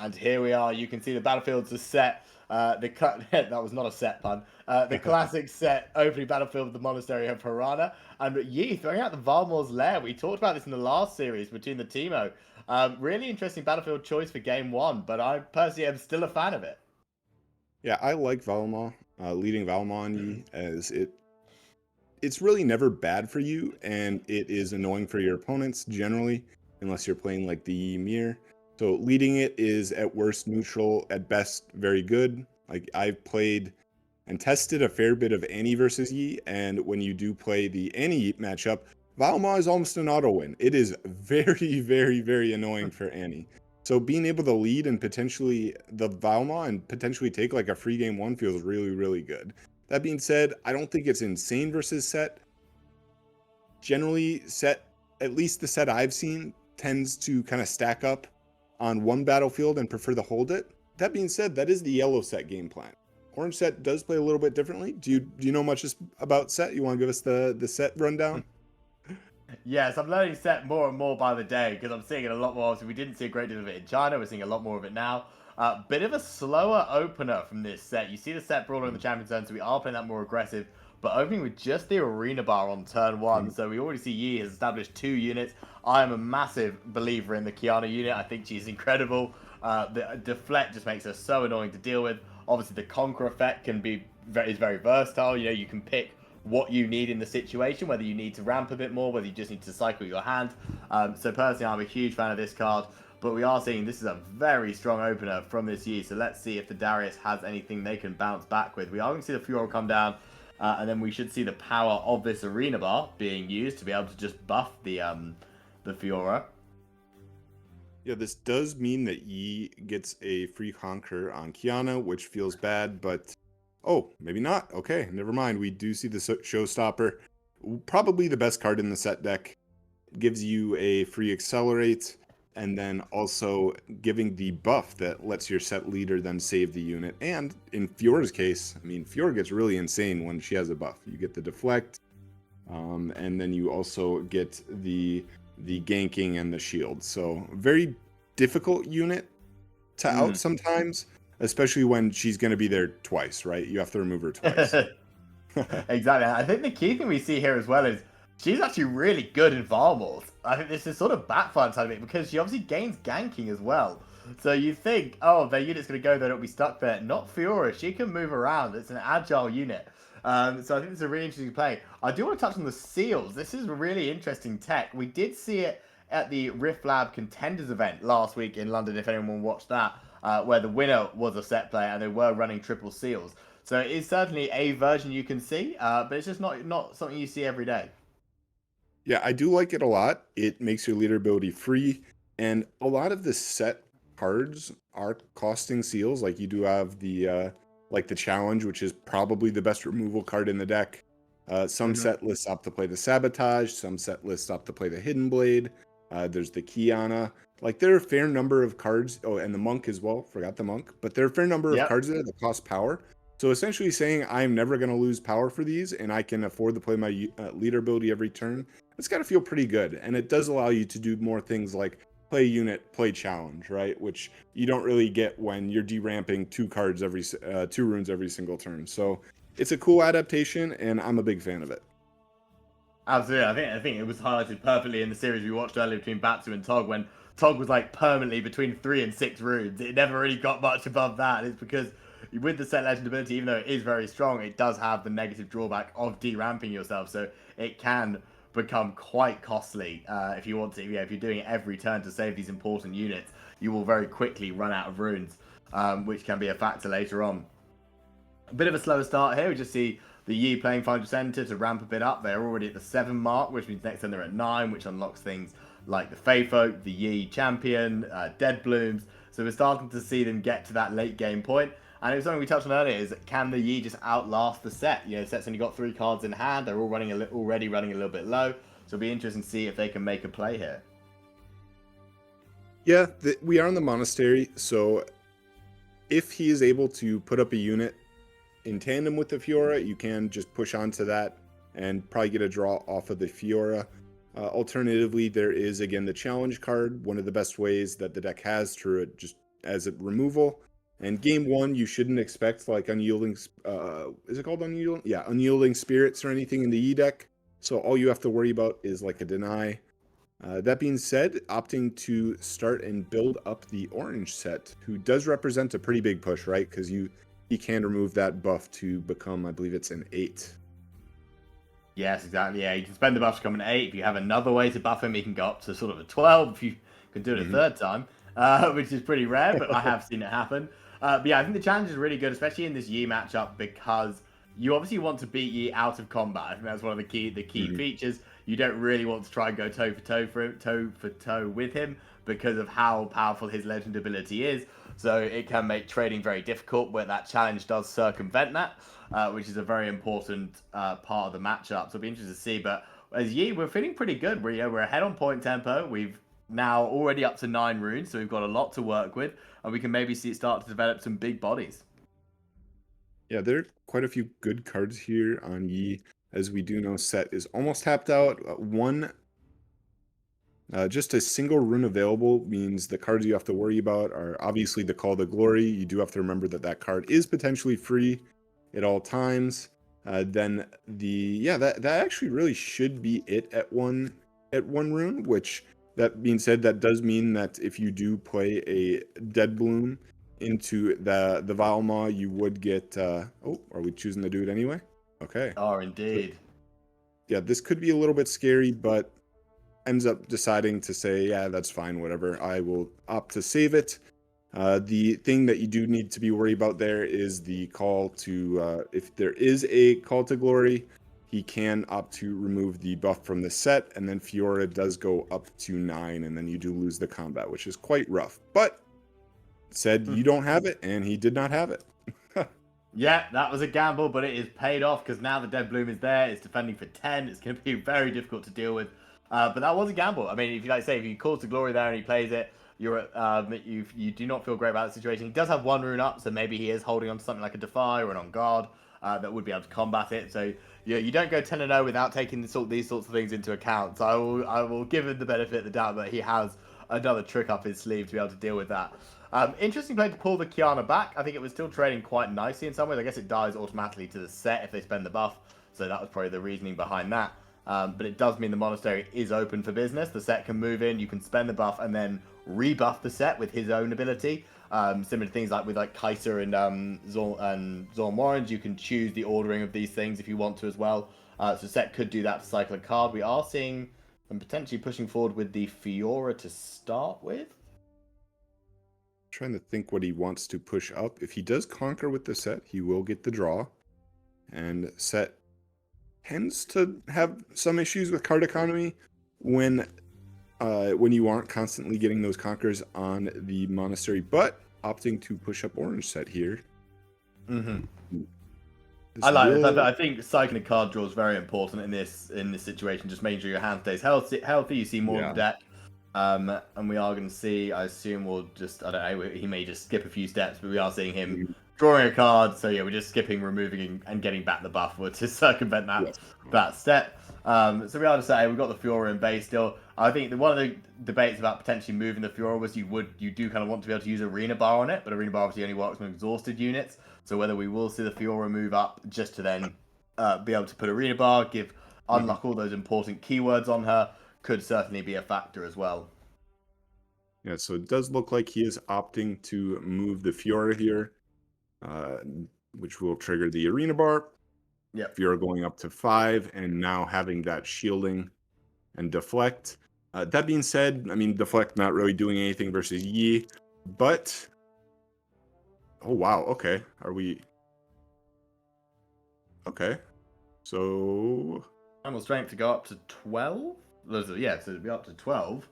And here we are. You can see the battlefields are set. That was not a set pun. The classic set opening battlefield of the Monastery of Harana. And Yi throwing out the Valmor's Lair. We talked about this in the last series between the Teemo. Really interesting battlefield choice for game one, but I personally am still a fan of it. Yeah, I like Valma, leading Valma on Yi, as it's really never bad for you, and it is annoying for your opponents generally, unless you're playing like the Ymir. So leading it is at worst neutral, at best very good. Like I've played and tested a fair bit of Annie versus Yi, and when you do play the Annie matchup, Valma is almost an auto win. It is very, very, very annoying for Annie. So being able to lead and potentially the Valma and potentially take like a free game one feels really, really good. That being said, I don't think it's insane versus Sett. Generally, Sett, at least the Sett I've seen, tends to kind of stack up on one battlefield and prefer to hold it. That being said, that is the yellow Sett game plan. Orange Sett does play a little bit differently. Do you know much about Sett? You want to give us the Sett rundown? Yes, I'm learning Sett more and more by the day because I'm seeing it a lot more. So we didn't see a great deal of it in China. We're seeing a lot more of it now. Bit of a slower opener from this set. You see the Sett brawler in the champion zone, so we are playing that more aggressive. But opening with just the arena bar on turn one, so we already see Yi has established 2 units. I am a massive believer in the Kiana unit. I think she's incredible. The deflect just makes her so annoying to deal with. Obviously, the conquer effect is very versatile. You know, you can pick what you need in the situation, whether you need to ramp a bit more, whether you just need to cycle your hand. So personally, I'm a huge fan of this card, but we are seeing this is a very strong opener from this Yi. So let's see if the Darius has anything they can bounce back with. We are going to see the Fiora come down, and then we should see the power of this arena bar being used to be able to just buff the Fiora. Yeah, this does mean that Yi gets a free conquer on Kiana, which feels bad, but oh, maybe not. Okay, never mind. We do see the showstopper. Probably the best card in the Sett deck. Gives you a free accelerate, and then also giving the buff that lets your Sett leader then save the unit. And in Fiora's case, I mean, Fiora gets really insane when she has a buff. You get the deflect, and then you also get the ganking and the shield. So very difficult unit to out sometimes, especially when she's going to be there twice, right? You have to remove her twice. Exactly. I think the key thing we see here as well is she's actually really good in Varmals. I think this is sort of backfire side of it because she obviously gains ganking as well. So you think, oh, their unit's going to go there, it'll be stuck there. Not Fiora. She can move around. It's an agile unit. So I think it's a really interesting play. I do want to touch on the seals. This is really interesting tech. We did see it at the Rift Lab Contenders event last week in London, if anyone watched that, where the winner was a Sett player and they were running triple seals. So it is certainly a version you can see, but it's just not something you see every day. Yeah, I do like it a lot. It makes your leader ability free, and a lot of the Sett cards are costing seals. Like you do have the like the challenge, which is probably the best removal card in the deck. Some Sett lists opt to play the sabotage. Some Sett lists opt to play the hidden blade. There's the Kiana. Like there are a fair number of cards. Oh, and the monk as well. Forgot the monk. But there are a fair number of cards there that cost power. So essentially saying I'm never going to lose power for these, and I can afford to play my leader ability every turn. It's got to feel pretty good, and it does allow you to do more things like play unit, play challenge, right? Which you don't really get when you're deramping 2 runes every single turn. So it's a cool adaptation, and I'm a big fan of it. Absolutely, I think it was highlighted perfectly in the series we watched earlier between Batsu and Tog when Tog was like permanently between 3 and 6 runes. It never really got much above that. It's because with the Sett Legend ability, even though it is very strong, it does have the negative drawback of deramping yourself, so it can become quite costly if you want to. Yeah, if you're doing it every turn to save these important units, you will very quickly run out of runes, which can be a factor later on. A bit of a slower start here. We just see the Yi playing Final Center to ramp a bit up. They're already at the 7 mark, which means next turn they're at 9, which unlocks things like the Fae Folk, the Yi Champion, Dead Blooms. So we're starting to see them get to that late game point. And it was something we touched on earlier, is can the Yi just outlast the Sett? You know, Sett's only got 3 cards in hand. They're all already running a little bit low. So it'll be interesting to see if they can make a play here. Yeah, we are in the monastery, so if he is able to put up a unit in tandem with the Fiora, you can just push onto that and probably get a draw off of the Fiora. Alternatively, there is, again, the challenge card, one of the best ways that the deck has to just as a removal. And game 1, you shouldn't expect like unyielding, is it called unyielding? Yeah, unyielding spirits or anything in the E deck. So all you have to worry about is like a deny. That being said, opting to start and build up the orange Sett, who does represent a pretty big push, right? Because he can remove that buff to become, I believe it's an 8. Yes, exactly. Yeah, you can spend the buff to become an 8. If you have another way to buff him, he can go up to sort of a 12 if you can do it a third time, which is pretty rare, but I have seen it happen. But yeah, I think the challenge is really good, especially in this Yi matchup, because you obviously want to beat Yi out of combat. I think that's one of the key features. You don't really want to try and go toe for toe with him because of how powerful his legend ability is. So it can make trading very difficult, where that challenge does circumvent that, which is a very important part of the matchup. So it'll be interesting to see. But as Yi, we're feeling pretty good. We're ahead on point tempo. We've now already up to 9 runes, so we've got a lot to work with, and we can maybe start to develop some big bodies. Yeah, there are quite a few good cards here on Yi. As we do know, Sett is almost tapped out. Just a single rune available means the cards you have to worry about are obviously the Call to Glory. You do have to remember that that card is potentially free at all times. Then that actually really should be it at one rune. Which, that being said, that does mean that if you do play a Dead Bloom into the Vile Maw, you would get. Are we choosing to do it anyway? Okay. Oh, indeed. Yeah, this could be a little bit scary, but ends up deciding to say, yeah, that's fine, whatever. I will opt to save it. The thing that you do need to be worried about there is the call to, if there is a Call to Glory, he can opt to remove the buff from the Sett, and then Fiora does go up to 9, and then you do lose the combat, which is quite rough. But said you don't have it, and he did not have it. Yeah, that was a gamble, but it is paid off because now the Dead Bloom is there. It's defending for 10. It's going to be very difficult to deal with. But that was a gamble. I mean, if you call to Glory there and he plays it, you do not feel great about the situation. He does have 1 rune up, so maybe he is holding on to something like a Defy or an On Guard that would be able to combat it. So you don't go 10-0 without taking these sorts of things into account. So I will give him the benefit of the doubt that he has another trick up his sleeve to be able to deal with that. Interesting play to pull the Kiana back. I think it was still trading quite nicely in some ways. I guess it dies automatically to the Sett if they spend the buff. So that was probably the reasoning behind that. But it does mean the monastery is open for business. The Sett can move in. You can spend the buff and then rebuff the Sett with his own ability. Similar to things like with Kaiser and Zorn Orange. You can choose the ordering of these things if you want to as well. So Sett could do that to cycle a card. We are seeing and potentially pushing forward with the Fiora to start with. Trying to think what he wants to push up. If he does conquer with the Sett, he will get the draw. And Sett tends to have some issues with card economy when you aren't constantly getting those conquers on the monastery, but opting to push up orange Sett here. I like this. I think cycling a card draw is very important in this situation. Just making sure your hand stays healthy. You see more of the deck. And we are going to see, I assume we'll just, I don't know, he may just skip a few steps, but we are seeing him drawing a card. So yeah, we're just skipping, removing, and getting back the buff to circumvent that step. So we are to say we've got the Fiora in base still. I think one of the debates about potentially moving the Fiora was you do kind of want to be able to use Arena Bar on it, but Arena Bar obviously only works on exhausted units. So whether we will see the Fiora move up just to then be able to put Arena Bar, unlock all those important keywords on her, could certainly be a factor as well. Yeah, so it does look like he is opting to move the Fiora here, which will trigger the Arena Bar. Yeah, Fiora going up to 5, and now having that shielding and deflect. That being said, I mean, deflect not really doing anything versus Yi, but oh wow, okay. Okay. So animal strength to go up to 12. Yeah, so it'd be up to 12.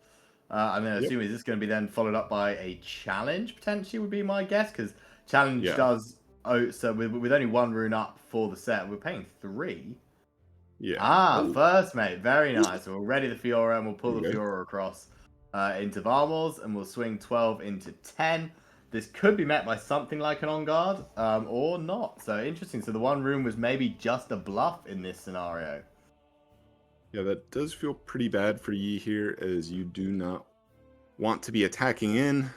And then assuming is this going to be then followed up by a challenge potentially would be my guess, because challenge does. Oh, so with only 1 rune up for the Sett, we're paying 3. Yeah. First mate, very nice. So we'll ready the Fiora and we'll pull the Fiora across into Varmals, and we'll swing 12 into 10. This could be met by something like an On Guard or not. So interesting. So the 1 rune was maybe just a bluff in this scenario. Yeah, that does feel pretty bad for Yi here, as you do not want to be attacking in.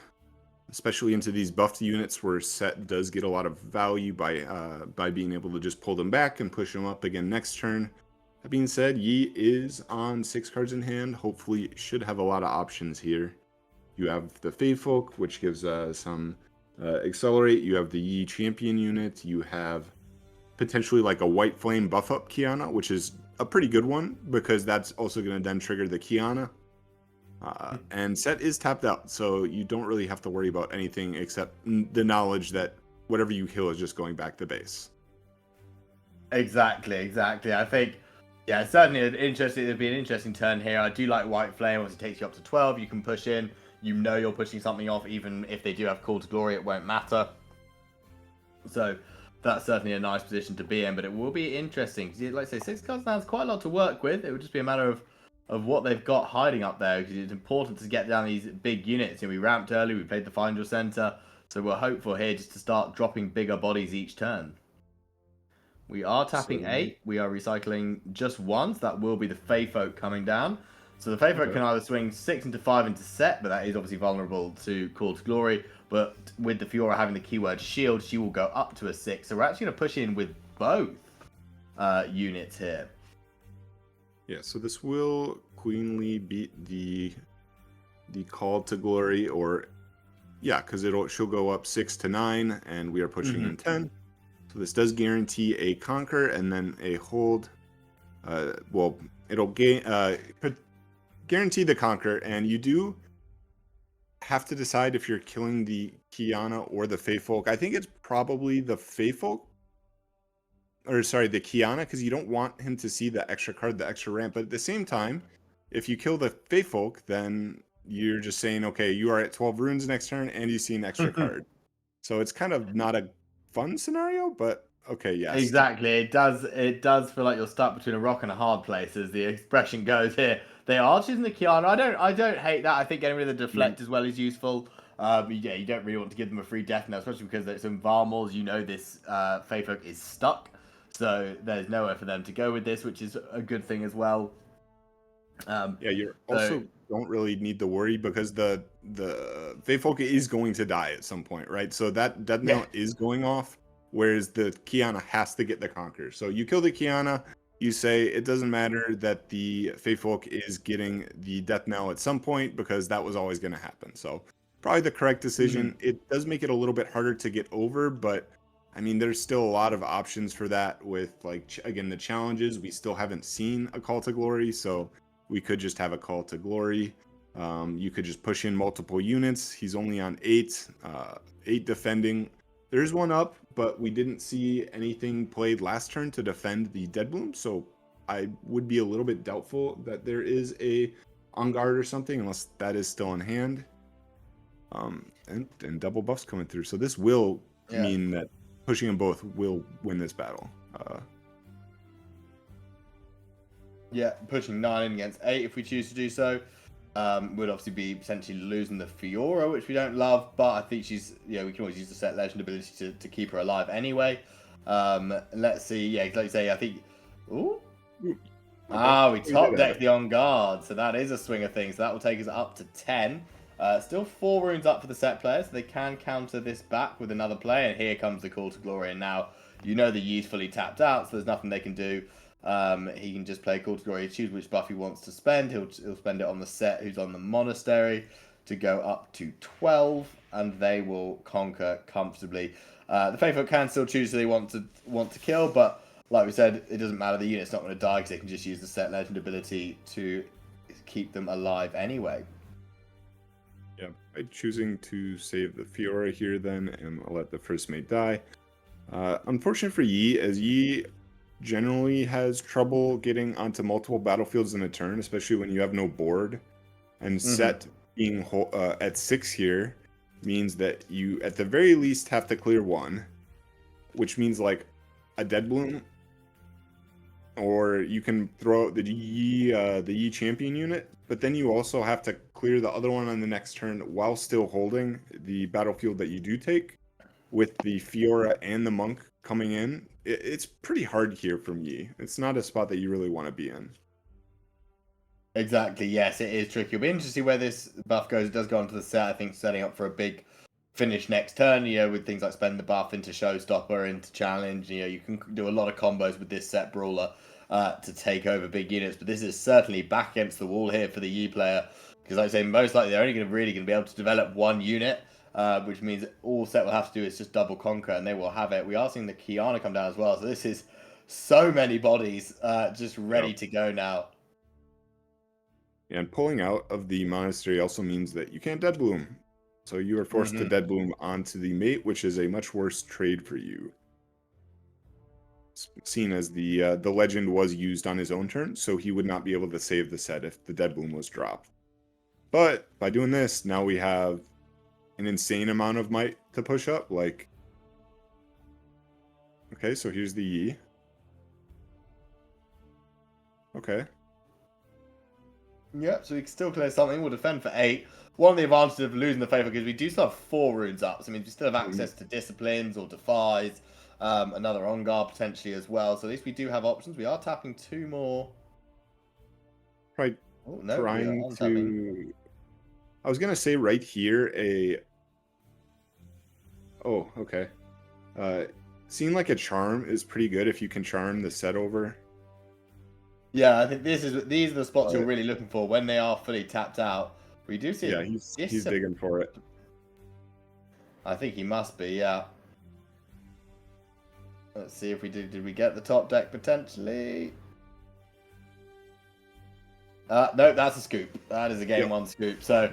especially into these buffed units where Sett does get a lot of value by being able to just pull them back and push them up again next turn. That being said, Yi is on 6 cards in hand. Hopefully, should have a lot of options here. You have the Fey Folk, which gives some accelerate. You have the Yi champion unit. You have potentially like a White Flame buff up Kiana, which is a pretty good one because that's also going to then trigger the Kiana. And Sett is tapped out, so you don't really have to worry about anything except the knowledge that whatever you kill is just going back to base. Exactly. I think, yeah, certainly it'd be an interesting turn here. I do like White Flame. Obviously, it takes you up to 12. You can push in. You know you're pushing something off, even if they do have Call to Glory, it won't matter. So that's certainly a nice position to be in, but it will be interesting. Because, like I say, 6 cards now is quite a lot to work with. It would just be a matter of what they've got hiding up there, because it's important to get down these big units. We ramped early, we played the Find Center, so we're hopeful here just to start dropping bigger bodies each turn. We are tapping 8. We are recycling just once. That will be the Fey Folk coming down. So the Fey Folk can either swing 6 into 5 into Sett, but that is obviously vulnerable to Call to Glory. But with the Fiora having the keyword shield, she will go up to a 6. So we're actually going to push in with both units here. Yeah, so this will cleanly beat the Call to Glory, or yeah, because she'll go up 6 to 9, and we are pushing in 10. So this does guarantee a conquer and then a hold. Well, it'll guarantee the conquer, and you do have to decide if you're killing the Kiana or the Fey Folk. I think it's probably the Fey Folk. Or sorry, the Kiana, because you don't want him to see the extra card, the extra ramp. But at the same time, if you kill the Fey Folk, then you're just saying, okay, you are at 12 runes next turn, and you see an extra card. So it's kind of not a fun scenario, but okay, yes. Exactly. It does feel like you're stuck between a rock and a hard place, as the expression goes here. They are choosing the Kiana. I don't hate that. I think getting rid of the deflect as well is useful. Yeah, you don't really want to give them a free death now, especially because it's in Varmals. You know this Fey Folk is stuck. So there's nowhere for them to go with this, which is a good thing as well. Yeah, you also don't really need to worry because the Fey Folk is going to die at some point, right? So that death knell is going off, whereas the Kiana has to get the conquer. So you kill the Kiana, you say it doesn't matter that the Fey Folk is getting the death knell at some point because that was always going to happen. So probably the correct decision. It does make it a little bit harder to get over, but I mean, there's still a lot of options for that with, like, again, the challenges. We still haven't seen a Call to Glory, so we could just have a Call to Glory. You could just push in multiple units. He's only on 8, 8 defending. There's one up, but we didn't see anything played last turn to defend the Dead Bloom, so I would be a little bit doubtful that there is a On Guard or something, unless that is still in hand. And double buffs coming through, so this will mean that pushing them both will win this battle. Yeah, pushing 9 against 8 if we choose to do so. Would obviously be potentially losing the Fiora, which we don't love, but I think she's, we can always use the Sett legend ability to keep her alive anyway. Let's see, like you say, I think. Ooh. We top deck the On Guard, so that is a swinger thing, so that will take us up to 10. Still 4 runes up for the Sett players, so they can counter this back with another play, and here comes the Call to Glory, and now you know the Yi's fully tapped out, so there's nothing they can do. He can just play Call to Glory, choose which buff he wants to spend. He'll spend it on the Sett who's on the Monastery to go up to 12, and they will conquer comfortably. The Fey Folk can still choose who they want to kill, but like we said, it doesn't matter. The unit's not going to die because they can just use the Sett legend ability to keep them alive anyway. Yeah, by choosing to save the Fiora here then, and I'll let the first mate die. Unfortunate for Yi, as Yi generally has trouble getting onto multiple battlefields in a turn, especially when you have no board. And Sett being at 6 here means that you, at the very least, have to clear 1, which means like a Dead Bloom, or you can throw out the Yi champion unit, but then you also have to clear the other one on the next turn while still holding the battlefield that you do take, with the Fiora and the Monk coming in. It's pretty hard here from Yi. It's not a spot that you really want to be in. Exactly, yes, it is tricky. It'll be interesting to see where this buff goes. It does go onto the Sett, I think, setting up for a big finish next turn, with things like spend the buff into Showstopper, into Challenge. You can do a lot of combos with this Sett Brawler to take over big units. But this is certainly back against the wall here for the Yi player. Because like I say, most likely they're only going to be able to develop one unit, which means all Sett will have to do is just double conquer and they will have it. We are seeing the Kiana come down as well. So this is so many bodies just ready to go now. And pulling out of the monastery also means that you can't Dead Bloom. So you are forced to Dead Bloom onto the mate, which is a much worse trade for you. Seen as the legend was used on his own turn, so he would not be able to save the set if the Dead Bloom was dropped. But by doing this, now we have an insane amount of might to push up. Like, okay, so here's the Yi. Okay. Yep, so we can still clear something. We'll defend for 8. One of the advantages of losing the Faithful is we do still have 4 runes up. So, I mean, we still have access to Disciplines or Defies. Another On Guard potentially as well. So at least we do have options. We are tapping 2 more. Right. Oh, no, trying to... I was going to say right here Oh, okay. Seeing like a charm is pretty good if you can charm the Sett over. Yeah, I think these are the spots you're really looking for when they are fully tapped out. We do see. Yeah, he's digging for it. I think he must be. Yeah. Let's see if we did we get the top deck potentially? No, that's a scoop. That is a game 1 scoop. So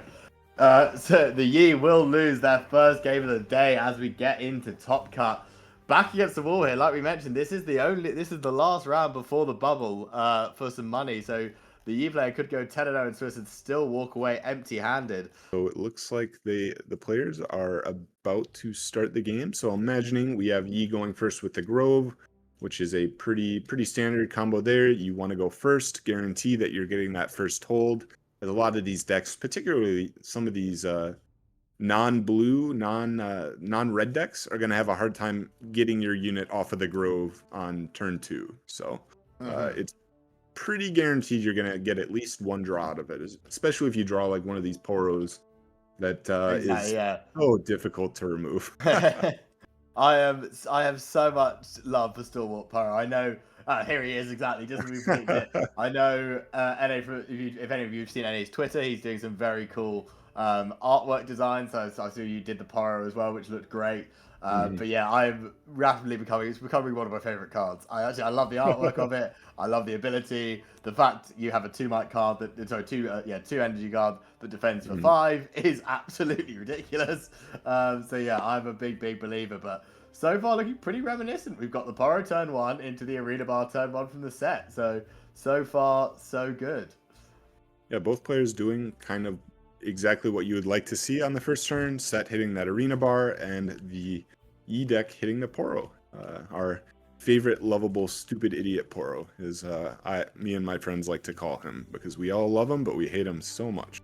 the Yi will lose their first game of the day as we get into Top Cut. Back against the wall here, like we mentioned, this is the last round before the bubble for some money. So the Yi player could go 10-0 in Swiss and still walk away empty-handed. So it looks like the players are about to start the game. So imagining we have Yi going first with the Grove, which is a pretty standard combo there. You want to go first, guarantee that you're getting that first hold. As a lot of these decks, particularly some of these non-blue, non-red decks are going to have a hard time getting your unit off of the Grove on turn 2. So it's pretty guaranteed you're going to get at least 1 draw out of it, especially if you draw like one of these Poros that is so difficult to remove. I have so much love for Stalwart Poro. I know here he is exactly just as we predicted. I know NA, if any of you have seen NA's Twitter, he's doing some very cool artwork design. So I saw you did the Poro as well, which looked great. But yeah, I'm rapidly becoming one of my favorite cards. I love the artwork of it. I love the ability. The fact you have a 2 might card two energy card that defends for 5 is absolutely ridiculous. So yeah, I'm a big believer. But so far looking pretty reminiscent. We've got the Poro turn 1 into the Arena Bar turn 1 from the Sett. So far so good. Yeah, both players doing kind of exactly what you would like to see on the first turn. Sett hitting that Arena Bar and the E deck hitting the Poro. Our favorite lovable stupid idiot Poro is me and my friends like to call him, because we all love him but we hate him so much.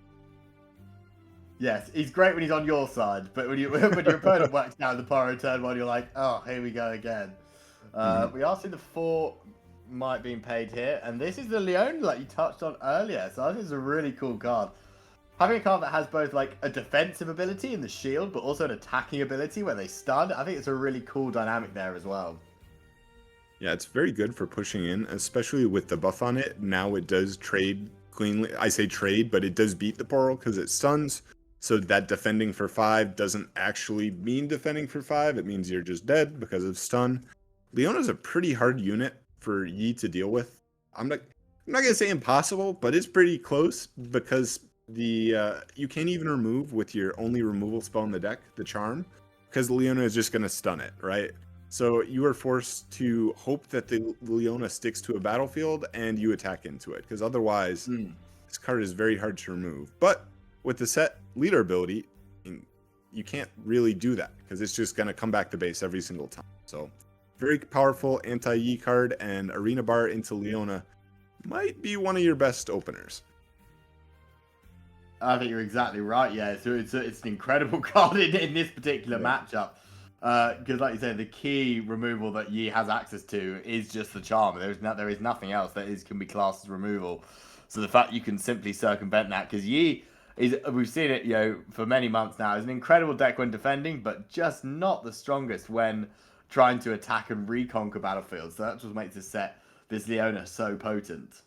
Yes, he's great when he's on your side, but when your opponent whacks down the Poro turn 1, you're like, oh, here we go again. We are seeing the 4 might being paid here, and this is the Leone like you touched on earlier, so I think it's a really cool card. Having a card that has both like a defensive ability in the shield, but also an attacking ability where they stun, I think it's a really cool dynamic there as well. Yeah, it's very good for pushing in, especially with the buff on it. Now it does trade cleanly. I say trade, but it does beat the Poro because it stuns. So that defending for 5 doesn't actually mean defending for 5. It means you're just dead because of stun. Leona's a pretty hard unit for Yi to deal with. I'm not gonna say impossible, but it's pretty close because you can't even remove with your only removal spell in the deck, the Charm, because Leona is just gonna stun it, right? So you are forced to hope that the Leona sticks to a battlefield and you attack into it, because otherwise this card is very hard to remove. But with the Sett leader ability, you can't really do that because it's just gonna come back to base every single time. So very powerful anti-Yi card, and Arena Bar into Leona might be one of your best openers. I think you're exactly right. Yeah, so it's an incredible card in this particular matchup. Because, like you said, the key removal that Yi has access to is just the Charm. There is nothing else that can be classed as removal. So the fact you can simply circumvent that, because Yi, We've seen it, for many months now. He's an incredible deck when defending, but just not the strongest when trying to attack and reconquer battlefields. So that's what makes this Leona so potent.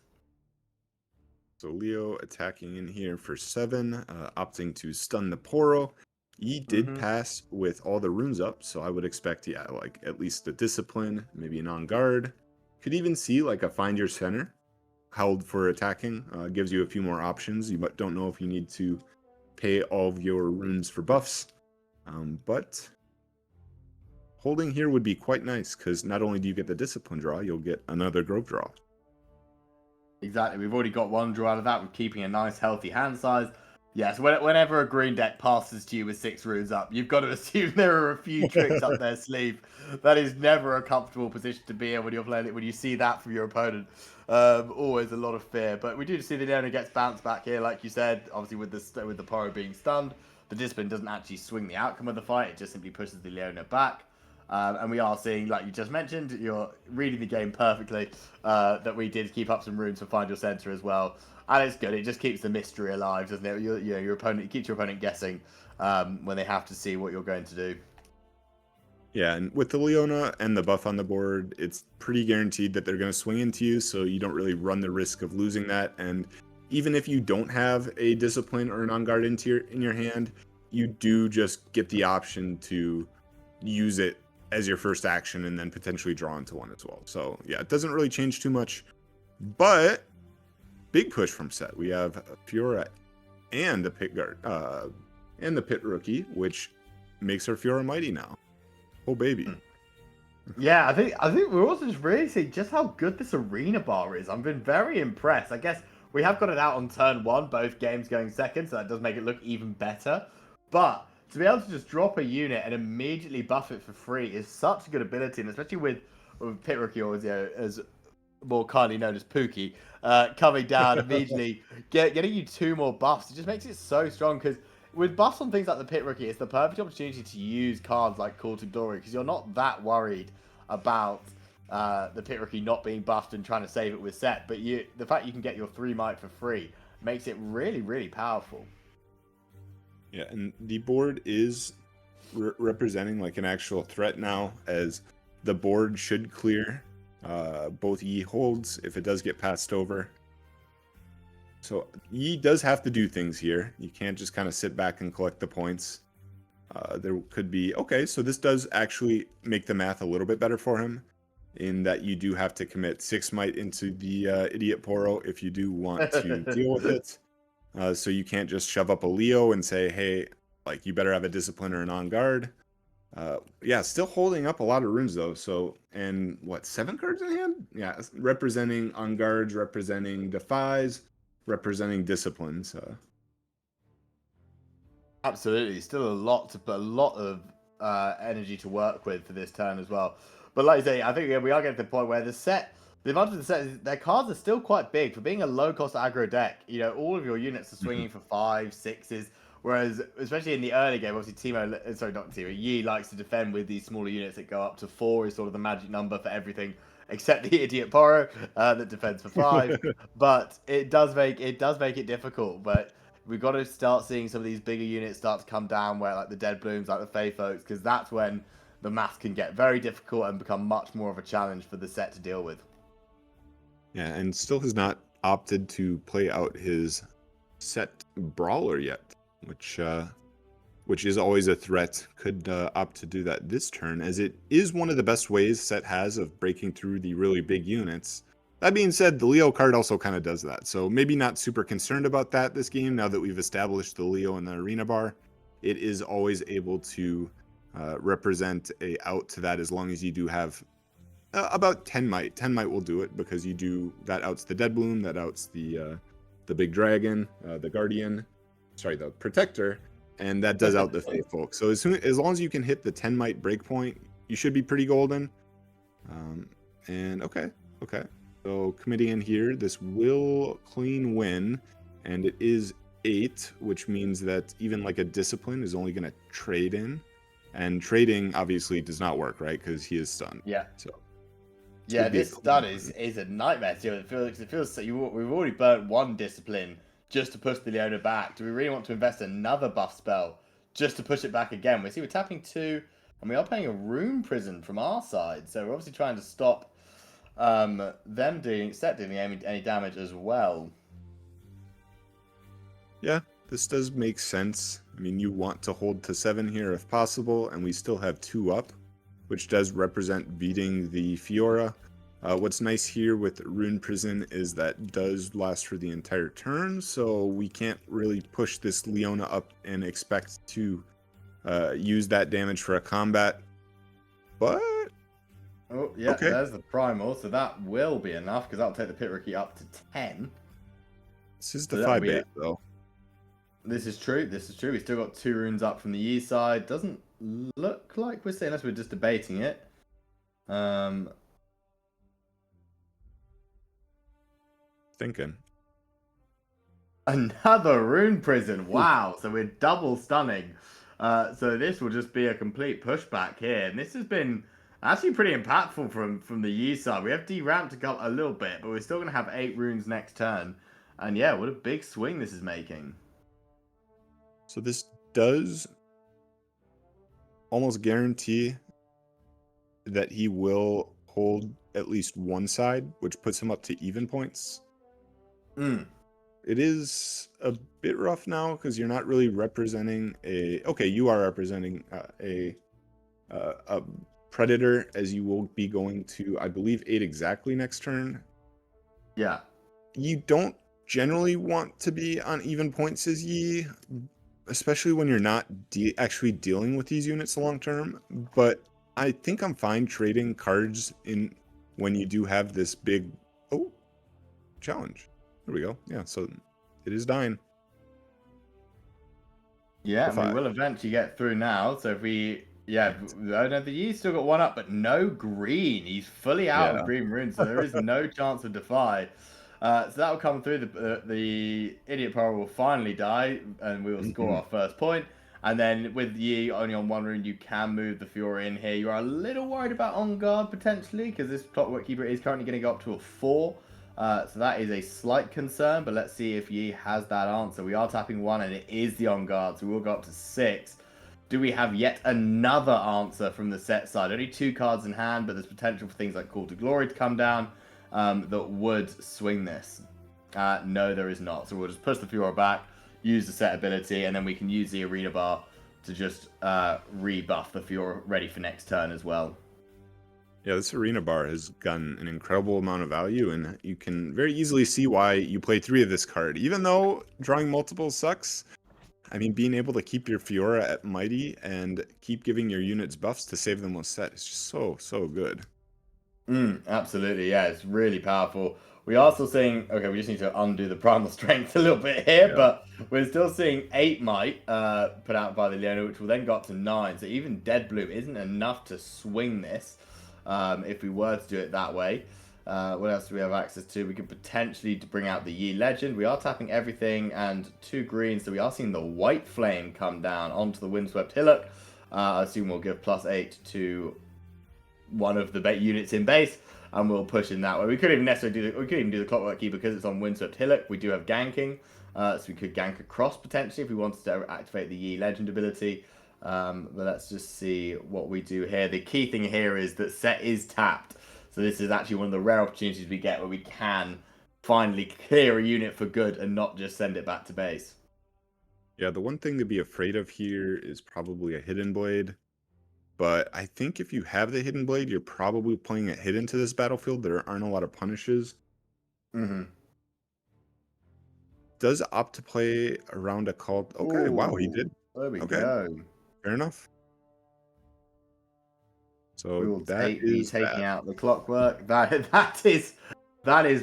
So Leo attacking in here for 7, opting to stun the Poro. He did pass with all the runes up, so I would expect, like at least a discipline, maybe an on guard. Could even see like a find your center held for attacking. Gives you a few more options. You don't know if you need to pay all of your runes for buffs, but holding here would be quite nice because not only do you get the discipline draw, you'll get another grove draw. Exactly. We've already got one draw out of that with keeping a nice healthy hand size. Yes, whenever a green deck passes to you with 6 runes up, you've got to assume there are a few tricks up their sleeve. That is never a comfortable position to be in when you're playing it. When you see that from your opponent, always a lot of fear. But we do see the Leona gets bounced back here, like you said. Obviously, with the Poro being stunned, the discipline doesn't actually swing the outcome of the fight. It just simply pushes the Leona back. And we are seeing, like you just mentioned, you're reading the game perfectly, that we did keep up some runes for Find Your Center as well. And it's good. It just keeps the mystery alive, doesn't it? Your opponent, it keeps your opponent guessing when they have to see what you're going to do. Yeah, and with the Leona and the buff on the board, it's pretty guaranteed that they're going to swing into you, so you don't really run the risk of losing that. And even if you don't have a discipline or an on guard in your hand, you do just get the option to use it as your first action and then potentially draw into one as well. So yeah, it doesn't really change too much, but big push from Sett. We have Fiora and the pit guard, and the pit rookie, which makes our Fiora mighty now. Oh baby. Yeah, I think we're also just really seeing just how good this arena bar is. I've been very impressed. I guess we have got it out on turn 1, both games going second, so that does make it look even better. But to be able to just drop a unit and immediately buff it for free is such a good ability, and especially with Pit Rookie, or as more kindly known as Pookie, coming down immediately, getting you 2 more buffs. It just makes it so strong, because with buffs on things like the Pit Rookie, it's the perfect opportunity to use cards like Call to Glory, because you're not that worried about the Pit Rookie not being buffed and trying to save it with Sett, but the fact you can get your 3 might for free makes it really, really powerful. Yeah, and the board is representing like an actual threat now, as the board should clear both Yi holds if it does get passed over. So Yi does have to do things here. You can't just kind of sit back and collect the points. There could be, okay, so this does actually make the math a little bit better for him, in that you do have to commit 6 might into the Idiot Poro if you do want to deal with it. So you can't just shove up a Leo and say, hey, like, you better have a discipline or an on guard. Yeah, still holding up a lot of runes though. So, and what, 7 cards in hand? Yeah, representing on guards, representing defies, representing disciplines. Absolutely, still a lot of energy to work with for this turn as well. But like I say, I think we are getting to the point where the advantage of the Sett is their cards are still quite big for being a low cost aggro deck. All of your units are swinging for 5, 6s. Whereas, especially in the early game, obviously Yi likes to defend with these smaller units that go up to 4 is sort of the magic number for everything, except the Idiot Poro that defends for 5. But it does make it difficult. But we've got to start seeing some of these bigger units start to come down, where like the Dead Blooms, like the Fey Folks, because that's when the math can get very difficult and become much more of a challenge for the Sett to deal with. Yeah, and still has not opted to play out his Sett Brawler yet, which is always a threat. Could opt to do that this turn, as it is one of the best ways Sett has of breaking through the really big units. That being said, the Leo card also kind of does that, so maybe not super concerned about that this game, now that we've established the Leo in the arena bar. It is always able to represent a out to that, as long as you do have about 10 might. 10 might will do it, because you do that outs the Dead Bloom, that outs the big dragon, the guardian, the protector, and that does out the Fey folk. So as long as you can hit the 10 might breakpoint, you should be pretty golden. And okay, so committing in here, this will clean win, and it is 8, which means that even like a discipline is only going to trade in, and trading obviously does not work, right? Because he is stunned. Yeah. So yeah, this stun is a nightmare too. It feels we've already burnt 1 discipline just to push the Leona back? Do we really want to invest another buff spell just to push it back again? We see we're tapping 2, and we are playing a Rune Prison from our side, so we're obviously trying to stop them doing any damage as well. Yeah, this does make sense. I mean, you want to hold to 7 here if possible, and we still have 2 up, which does represent beating the Fiora. What's nice here with Rune Prison is that does last for the entire turn, so we can't really push this Leona up and expect to use that damage for a combat. But oh yeah, okay. There's the primal, so that will be enough because that'll take the Pit Rookie up to 10. This is the 5-bait though. This is true. This is true. We still got 2 runes up from the Yi side. Doesn't look like we're saying, unless we're just debating it. Thinking. Another Rune Prison. Wow. So we're double stunning. So this will just be a complete pushback here. And this has been actually pretty impactful from the Yi side. We have deramped a little bit, but we're still going to have 8 runes next turn. And yeah, what a big swing this is making. So this does almost guarantee that he will hold at least one side, which puts him up to even points. It is a bit rough now because you're not really representing you are representing a predator, as you will be going to, I believe, 8 exactly next turn. Yeah. You don't generally want to be on even points as Yi, especially when you're not actually dealing with these units long term. But I think I'm fine trading cards in when you do have this big challenge. There we go. Yeah, so it is dying. Yeah, we will eventually get through now. So if we, the Yi's still got 1 up, but no green. He's fully out of green runes, so there is no chance of defy. So that will come through. The Idiot Power will finally die, and we will score our first point. And then with Yi only on 1 rune, you can move the Fiora in here. You are a little worried about On Guard potentially, because this Clockwork Keeper is currently going to go up to a 4. So that is a slight concern, but let's see if Yi has that answer. We are tapping 1, and it is the On Guard, so we'll go up to 6. Do we have yet another answer from the Sett side? Only 2 cards in hand, but there's potential for things like Call to Glory to come down that would swing this. No, there is not. So we'll just push the Fiora back, use the Sett ability, and then we can use the Arena Bar to just rebuff the Fiora ready for next turn as well. Yeah, this Arena Bar has gotten an incredible amount of value, and you can very easily see why you play 3 of this card. Even though drawing multiples sucks, I mean, being able to keep your Fiora at Mighty and keep giving your units buffs to save them with Sett is just so good. Absolutely, yeah, it's really powerful. We are still seeing, okay, we just need to undo the Primal Strength a little bit here, but we're still seeing 8 Might put out by the Leona, which will then go up to 9. So even Dead Bloom isn't enough to swing this. If we were to do it that way. What else do we have access to? We could potentially bring out the Yi Legend. We are tapping everything and 2 greens, so we are seeing the White Flame come down onto the Windswept Hillock. I assume we'll give +8 to one of the units in base, and we'll push in that way. We could even do the Clockwork Key because it's on Windswept Hillock. We do have ganking, so we could gank across potentially if we wanted to activate the Yi Legend ability. But let's just see what we do here. The key thing here is that Sett is tapped. So this is actually one of the rare opportunities we get where we can finally clear a unit for good and not just send it back to base. Yeah, the one thing to be afraid of here is probably a Hidden Blade. But I think if you have the Hidden Blade, you're probably playing it hidden to this battlefield. There aren't a lot of punishes. Does opt to play around a cult. Okay, wow, he did. There we go. Fair enough. So we will be taking out the Clockwork. That is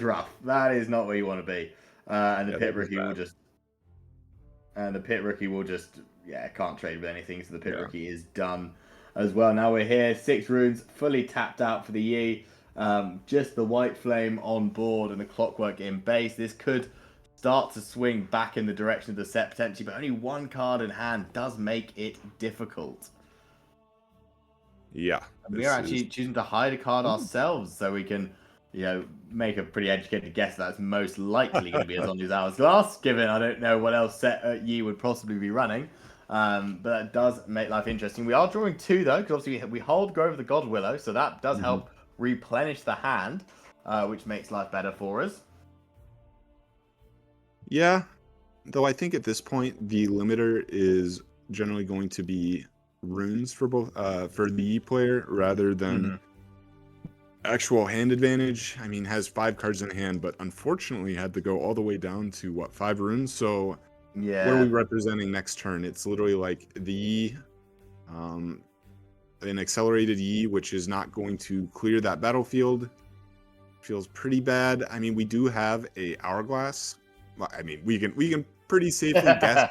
rough. That is not where you want to be. And the Pit Rookie will just. And the Pit Rookie will just can't trade with anything. So the Pit Rookie is done as well. Now we're here, 6 runes fully tapped out for the Yi. Just the White Flame on board and the Clockwork in base. This could start to swing back in the direction of the Sett potentially, but only 1 card in hand does make it difficult. Yeah. We are actually choosing to hide a card ourselves so we can make a pretty educated guess that's most likely going to be a Zonya's Hourglass, given I don't know what else Sett Yi would possibly be running. But that does make life interesting. We are drawing 2 though, because obviously we hold Grove of the God Willow, so that does help replenish the hand, which makes life better for us. Yeah, though I think at this point the limiter is generally going to be runes for both for the Yi player rather than actual hand advantage. I mean, has 5 cards in hand, but unfortunately had to go all the way down to what, 5 runes. So Yeah. what are we representing next turn? It's literally like the Yi, an accelerated Yi, which is not going to clear that battlefield. Feels pretty bad. I mean, we do have a Hourglass. Well, I mean, we can pretty safely guess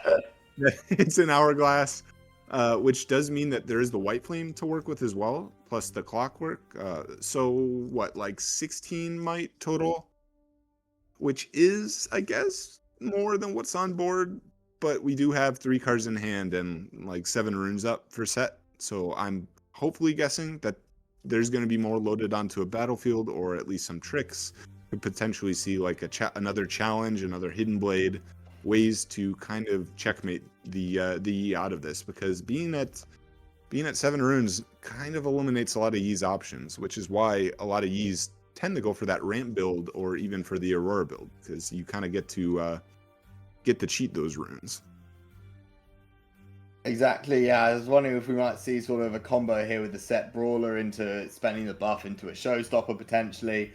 that it's an Hourglass, which does mean that there is the White Flame to work with as well, plus the Clockwork. So what, like 16 might total, which is, I guess, more than what's on board. But we do have 3 cards in hand and like 7 runes up for Sett. So I'm hopefully guessing that there's going to be more loaded onto a battlefield, or at least some tricks. Could potentially see like another challenge, another hidden blade, ways to kind of checkmate the Yi out of this, because being at 7 runes kind of eliminates a lot of Yi's options, which is why a lot of Yi's tend to go for that ramp build or even for the Aurora build, because you kind of get to cheat those runes. Exactly, yeah. I was wondering if we might see sort of a combo here with the Sett Brawler into spending the buff into a Showstopper potentially,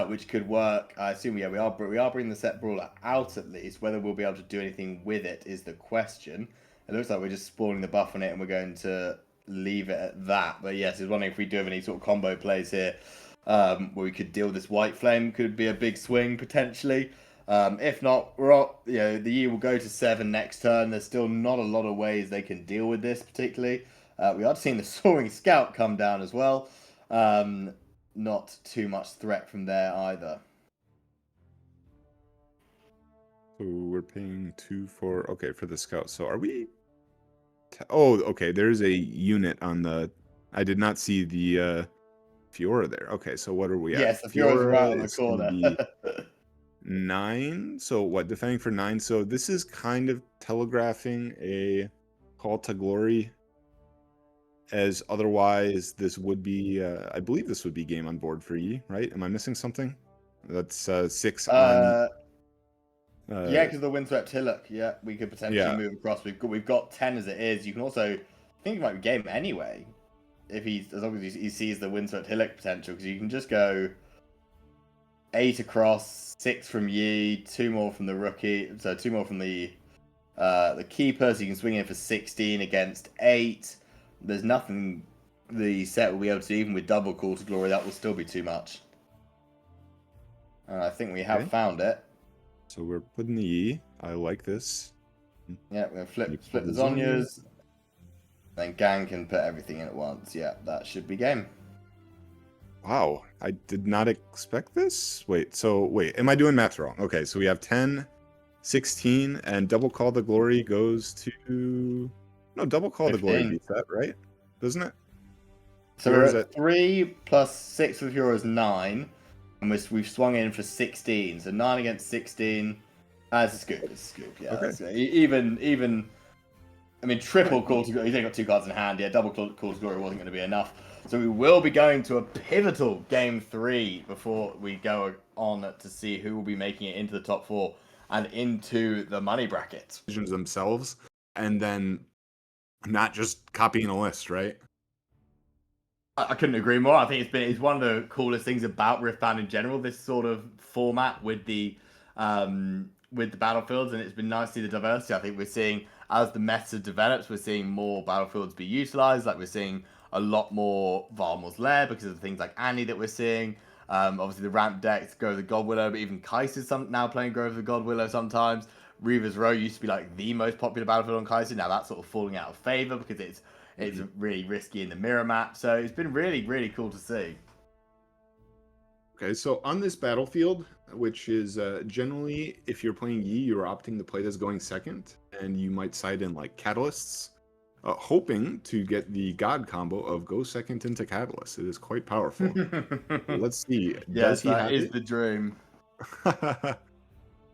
which could work. I assume, yeah, we are bringing the Sett Brawler out at least. Whether we'll be able to do anything with it is the question. It looks like we're just spawning the buff on it and we're going to leave it at that. But yes, I was wondering if we do have any sort of combo plays here where we could deal with this White Flame. Could be a big swing potentially. If not, the Yi will go to 7 next turn. There's still not a lot of ways they can deal with this particularly. We are seeing the Soaring Scout come down as well. Not too much threat from there either. So we're paying 2 for the Scout. So are we? Oh, okay. There's a unit on the. I did not see the Fiora there. Okay, so what are we at? Yes, the Fiora's right on the is gonna corner. be 9. So what, defending for 9? So this is kind of telegraphing a call to glory, as otherwise this would be I believe this would be game on board for Yi, right? Am I missing something? That's 6 on yeah, because the Windswept Hillock, yeah, we could potentially move across. We've got 10 as it is. You can also, I think it might be game anyway, if as long as he sees the Windswept Hillock potential, because you can just go 8 across, 6 from Yi, 2 more from the rookie, so 2 more from the keeper, so you can swing in for 16 against 8. There's nothing the Sett will be able to do, even with double Call to Glory, that will still be too much. I think we have found it. So we're putting the Yi. I like this. Yeah, we're going to flip the Zonyas. Then Gang can put everything in at once. Yeah, that should be game. Wow, I did not expect this. Wait, am I doing math wrong? Okay, so we have 10, 16, and Double Call the Glory goes to... No, Double Call 15. the Glory beats that, right? Doesn't it? So we're at 3 plus 6 with Hero is 9. And we've swung in for 16. So 9 against 16. It's a scoop. It's a scoop, yeah. Okay. Even... I mean, triple Call to Glory. He's only got 2 cards in hand. Yeah, double Call to Glory wasn't going to be enough. So we will be going to a pivotal game 3 before we go on to see who will be making it into the top 4 and into the money bracket. Themselves, and then not just copying a list, right? I couldn't agree more. I think it's one of the coolest things about Riftbound in general, this sort of format with the battlefields, and it's been nice to see the diversity. I think we're seeing, as the meta develops, we're seeing more battlefields be utilized. Like we're seeing a lot more Varmel's Lair because of things like Annie that we're seeing. Obviously the ramp decks, Grove of the God Willow, but even Kais is now playing Grove of the God Willow sometimes. Reaver's Row used to be like the most popular battlefield on Kais. Now that's sort of falling out of favor because it's really risky in the mirror map. So it's been really, really cool to see. Okay, so on this battlefield, which is generally, if you're playing Yi, you're opting to play this going second, and you might side in like catalysts. hoping to get the God combo of go second into Catalyst. It is quite powerful. Let's see. Does Yes, he that have is it? the dream.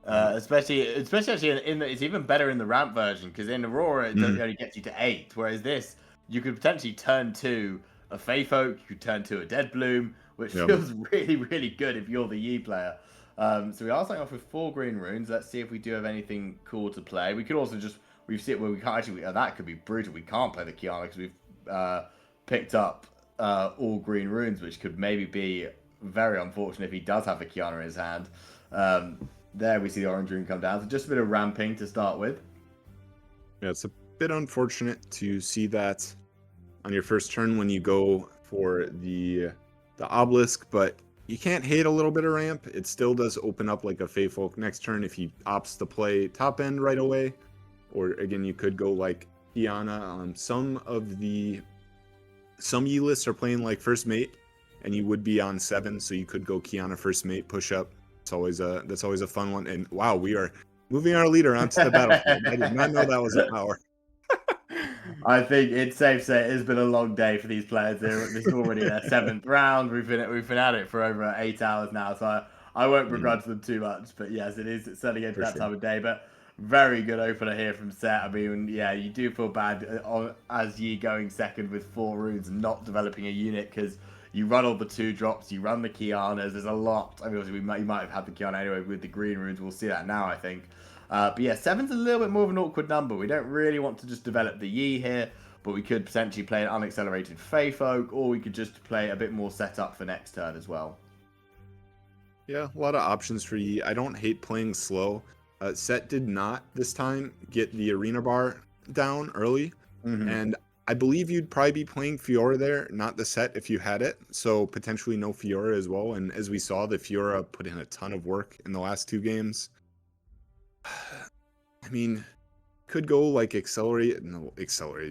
Uh, Especially actually it's even better in the ramp version because in Aurora it only gets you to 8, whereas this you could potentially turn to a Faith Oak, you could turn to a Dead Bloom, which Yeah. feels really really good if you're the Yi player. So we are starting off with 4 green runes. Let's see if we do have anything cool to play. We could also just we've seen where we can't actually that could be brutal. We can't play the Kiana because we've picked up all green runes, which could maybe be very unfortunate if he does have the Kiana in his hand. There we see the orange rune come down. So just a bit of ramping to start with. Yeah, it's a bit unfortunate to see that on your first turn when you go for the obelisk, but you can't hate a little bit of ramp. It still does open up like a Faith Folk next turn if he opts to play top end right away. Or again, you could go like Kiana. Some Yi lists are playing like first mate, and you would be on 7, so you could go Kiana first mate, push up. That's always a fun one. And wow, we are moving our leader onto the battlefield. I did not know that was a power. I think it's safe to say it has been a long day for these players. This is already their 7th round. We've been at it for over 8 hours now, so I won't begrudge them too much. But yes, it's certainly getting to that time of day. But very good opener here from Sett. I mean, yeah, you do feel bad as Yi going second with 4 runes and not developing a unit because you run all the 2 drops, you run the Kianas. There's a lot. I mean, obviously, you might have had the Kiana anyway with the green runes. We'll see that now, I think. But yeah, 7's a little bit more of an awkward number. We don't really want to just develop the Yi here, but we could potentially play an unaccelerated Faith Oak, or we could just play a bit more setup for next turn as well. Yeah, a lot of options for Yi. I don't hate playing slow. Sett did not this time get the arena bar down early, and I believe you'd probably be playing Fiora there, not the Sett if you had it. So potentially no Fiora as well. And as we saw, the Fiora put in a ton of work in the last 2 games. I mean, could go like accelerated.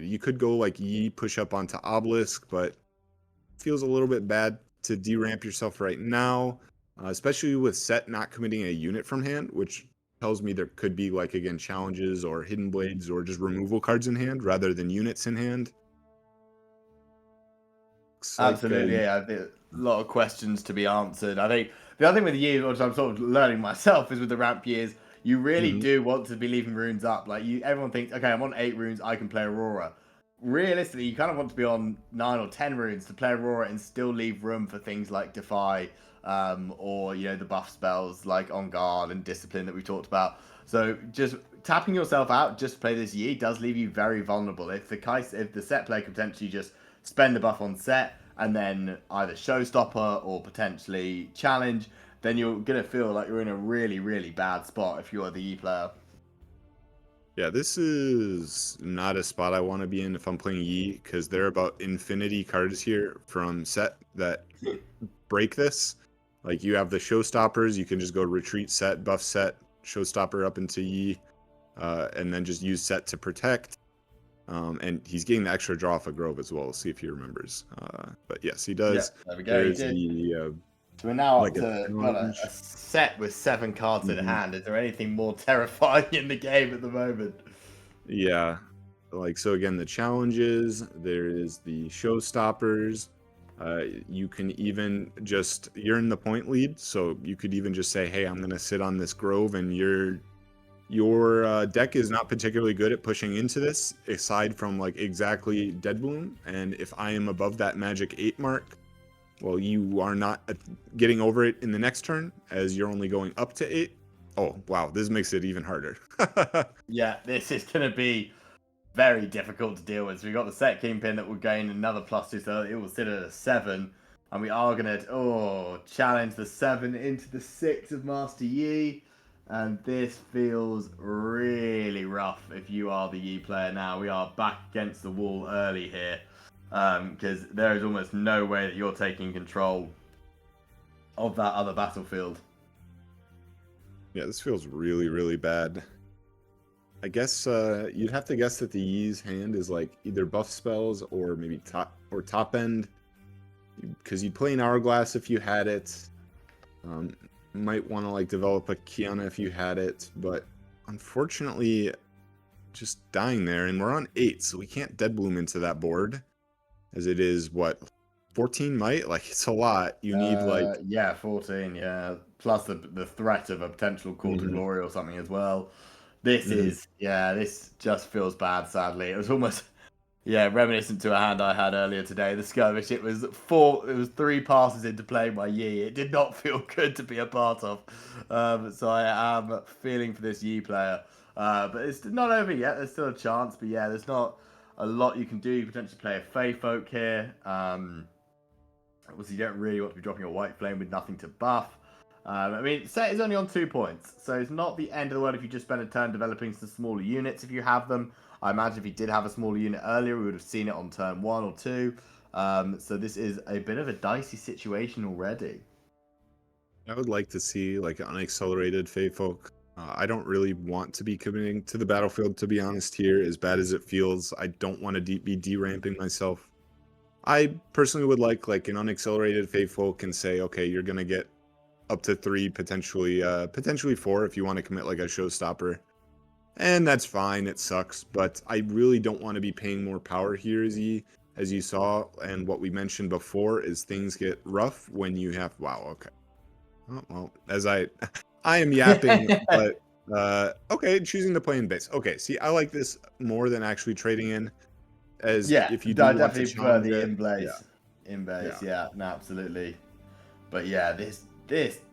You could go like Yi push up onto obelisk, but feels a little bit bad to deramp yourself right now, especially with Sett not committing a unit from hand, which tells me there could be like again challenges or hidden blades or just removal cards in hand rather than units in hand. Absolutely, yeah. I think a lot of questions to be answered. I think the other thing with Yi, which I'm sort of learning myself, is with the ramp years, you really do want to be leaving runes up. Like everyone thinks, okay, I'm on 8 runes, I can play Aurora. Realistically, you kind of want to be on 9 or 10 runes to play Aurora and still leave room for things like Defy, or the buff spells like On Guard and Discipline that we talked about. So just tapping yourself out just to play this Yi does leave you very vulnerable. If the Sett player could potentially just spend the buff on Sett and then either showstopper or potentially challenge, then you're gonna feel like you're in a really, really bad spot if you're the Yi player. Yeah, this is not a spot I want to be in if I'm playing Yi, because there are about infinity cards here from Sett that break this. Like you have the showstoppers, you can just go retreat Sett, buff Sett, showstopper up into Yi, and then just use Sett to protect. And he's getting the extra draw off a Grove as well. We'll see if he remembers. But yes, he does. Yeah, there we go. There's the so we're now like up to a Sett with 7 cards in hand. Is there anything more terrifying in the game at the moment? Yeah. Like, so again, the challenges, there is the showstoppers. You can even you're in the point lead. So you could even just say, hey, I'm going to sit on this Grove, and your deck is not particularly good at pushing into this, aside from like exactly Dead Bloom. And if I am above that magic 8 mark, well, you are not getting over it in the next turn, as you're only going up to 8. Oh, wow, this makes it even harder. Yeah, this is going to be very difficult to deal with. So we've got the Sett Kingpin that will gain another +2, so it will sit at a 7. And we are going to challenge the 7 into the 6 of Master Yi. And this feels really rough if you are the Yi player now. We are back against the wall early here. Because there is almost no way that you're taking control of that other battlefield. Yeah, this feels really, really bad. I guess you'd have to guess that the Yi's hand is like either buff spells or maybe top end. Because you'd play an Hourglass if you had it. Might want to like develop a Kiana if you had it, but unfortunately, just dying there, and we're on 8, so we can't Dead Bloom into that board, as it is, what, 14 might? Like, it's a lot. You need, like... Yeah, 14, yeah. Plus the threat of a potential Call to Mhm. Glory or something as well. This just feels bad, sadly. It was almost, reminiscent to a hand I had earlier today, the Skirmish. It was 3 passes into play by Yi. It did not feel good to be a part of. So I am feeling for this Yi player. But it's not over yet. There's still a chance. But yeah, there's not a lot you can do. You potentially play a Fey Folk here. Obviously, you don't really want to be dropping a White Flame with nothing to buff. I mean, Sett is only on 2 points, so it's not the end of the world if you just spend a turn developing some smaller units if you have them. I imagine if he did have a smaller unit earlier, we would have seen it on turn 1 or 2. So this is a bit of a dicey situation already. I would like to see like an unaccelerated Fey Folk. I don't really want to be committing to the battlefield, to be honest here, as bad as it feels. I don't want to be deramping myself. I personally would like an unaccelerated Fey Folk and say, okay, you're going to get up to 3, potentially 4 if you want to commit like a showstopper. And that's fine, it sucks, but I really don't want to be paying more power here, as you saw, and what we mentioned before is things get rough when you have... Wow, okay. Oh, well, as I am yapping, but okay, choosing to play in base. Okay, see, I like this more than actually trading in, as if you do I want to definitely prefer challenge the it. in base, no, absolutely. But yeah, this